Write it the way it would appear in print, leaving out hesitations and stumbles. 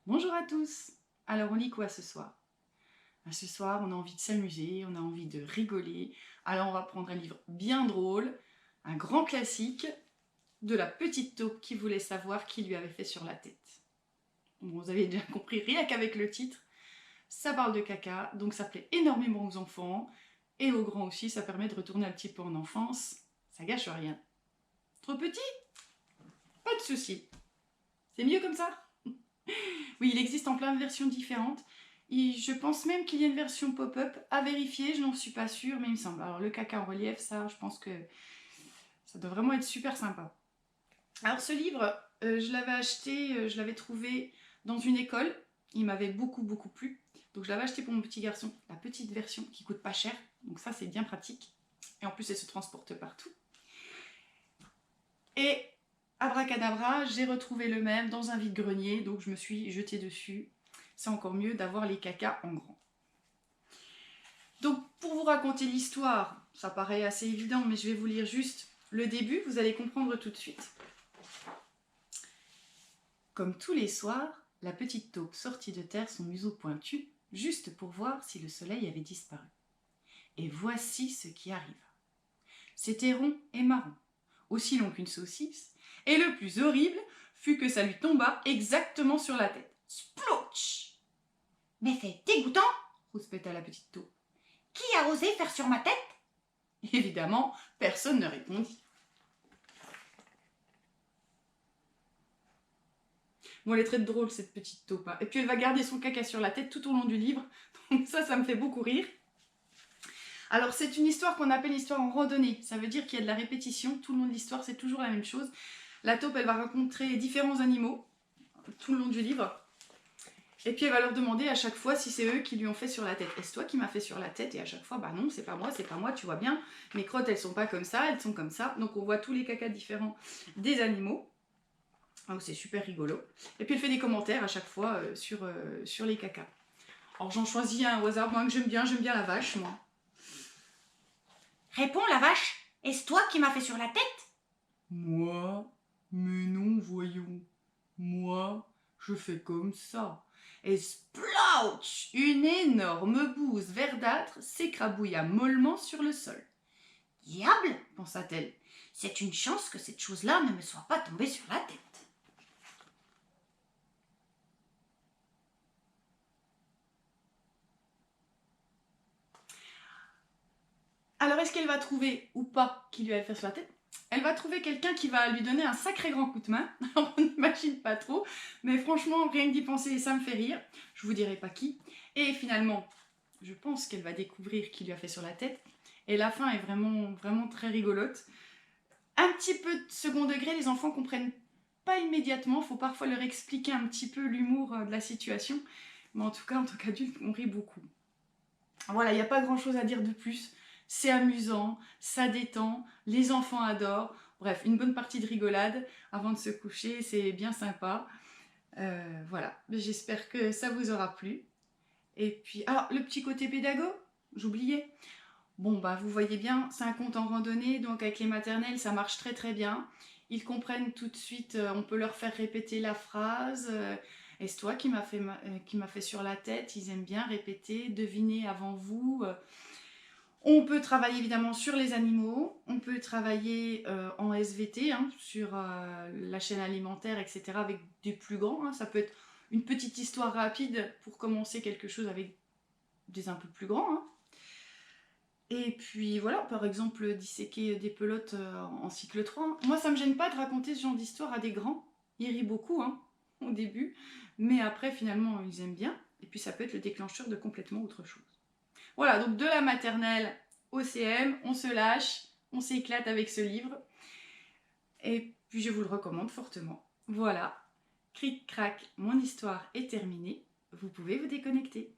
Bonjour à tous. Alors on lit quoi ce soir? Ce soir on a envie de s'amuser, on a envie de rigoler. Alors on va prendre un livre bien drôle, un grand classique de la petite taupe qui voulait savoir qui lui avait fait sur la tête. Bon, vous avez déjà compris rien qu'avec le titre, ça parle de caca, donc ça plaît énormément aux enfants et aux grands aussi, ça permet de retourner un petit peu en enfance, ça gâche rien. Trop petit? Pas de souci. C'est mieux comme ça? Oui, il existe en plein de versions différentes. Et je pense même qu'il y a une version pop-up à vérifier, je n'en suis pas sûre, mais il me semble. Alors le caca en relief, ça, je pense que ça doit vraiment être super sympa. Alors ce livre, je l'avais acheté, je l'avais trouvé dans une école. Il m'avait beaucoup plu. Donc je l'avais acheté pour mon petit garçon, la petite version qui coûte pas cher. Donc ça, c'est bien pratique. Et en plus, elle se transporte partout. Et abracadabra, j'ai retrouvé le même dans un vide-grenier, donc je me suis jetée dessus. C'est encore mieux d'avoir les cacas en grand. Donc pour vous raconter l'histoire, ça paraît assez évident, mais je vais vous lire juste le début, vous allez comprendre tout de suite. Comme tous les soirs, la petite taupe sortit de terre son museau pointu, juste pour voir si le soleil avait disparu. Et voici ce qui arriva. C'était rond et marron, aussi long qu'une saucisse, et le plus horrible fut que ça lui tomba exactement sur la tête. Splouch! Mais c'est dégoûtant! Rouspéta la petite taupe. Qui a osé faire sur ma tête? Évidemment, personne ne répondit. Bon, elle est très drôle cette petite taupe. Et puis elle va garder son caca sur la tête tout au long du livre. Donc ça me fait beaucoup rire. Alors c'est une histoire qu'on appelle histoire en randonnée. Ça veut dire qu'il y a de la répétition. Tout le long de l'histoire, c'est toujours la même chose. La taupe, elle va rencontrer différents animaux tout le long du livre. Et puis elle va leur demander à chaque fois si c'est eux qui lui ont fait sur la tête. Est-ce toi qui m'as fait sur la tête? Et à chaque fois, bah non, c'est pas moi, tu vois bien. Mes crottes, elles sont pas comme ça, elles sont comme ça. Donc on voit tous les cacas différents des animaux. Donc c'est super rigolo. Et puis elle fait des commentaires à chaque fois sur les cacas. Alors j'en choisis un au hasard, moi que j'aime bien la vache, moi. Réponds, la vache! Est-ce toi qui m'as fait sur la tête? Moi? Mais non, voyons. Moi, je fais comme ça. Et splouch! Une énorme bouse verdâtre s'écrabouilla mollement sur le sol. Diable! Pensa-t-elle. C'est une chance que cette chose-là ne me soit pas tombée sur la tête. Alors est-ce qu'elle va trouver ou pas qui lui a fait sur la tête? Elle va trouver quelqu'un qui va lui donner un sacré grand coup de main. Alors on n'imagine pas trop, mais franchement, rien que d'y penser, ça me fait rire. Je vous dirai pas qui. Et finalement, je pense qu'elle va découvrir qui lui a fait sur la tête. Et la fin est vraiment très rigolote. Un petit peu de second degré, les enfants comprennent pas immédiatement. Il faut parfois leur expliquer un petit peu l'humour de la situation. Mais en tout cas, en tant qu'adulte, on rit beaucoup. Voilà, il n'y a pas grand chose à dire de plus. C'est amusant, ça détend, les enfants adorent. Bref, une bonne partie de rigolade avant de se coucher, c'est bien sympa. Voilà, j'espère que ça vous aura plu. Et puis, alors, le petit côté pédago, j'oubliais. Bon, bah, vous voyez bien, c'est un conte en randonnée, donc avec les maternelles, ça marche très bien. Ils comprennent tout de suite, on peut leur faire répéter la phrase. Est-ce toi qui m'a fait sur la tête? Ils aiment bien répéter, deviner avant vous. On peut travailler évidemment sur les animaux, on peut travailler en SVT, hein, sur la chaîne alimentaire, etc. avec des plus grands. Hein. Ça peut être une petite histoire rapide pour commencer quelque chose avec des un peu plus grands. Hein. Et puis voilà, par exemple, disséquer des pelotes en cycle 3. Hein. Moi, ça me gêne pas de raconter ce genre d'histoire à des grands. Ils rient beaucoup hein, au début, mais après, finalement, ils aiment bien. Et puis ça peut être le déclencheur de complètement autre chose. Voilà, donc de la maternelle au CM, on se lâche, on s'éclate avec ce livre. Et puis je vous le recommande fortement. Voilà, cric-crac, mon histoire est terminée. Vous pouvez vous déconnecter.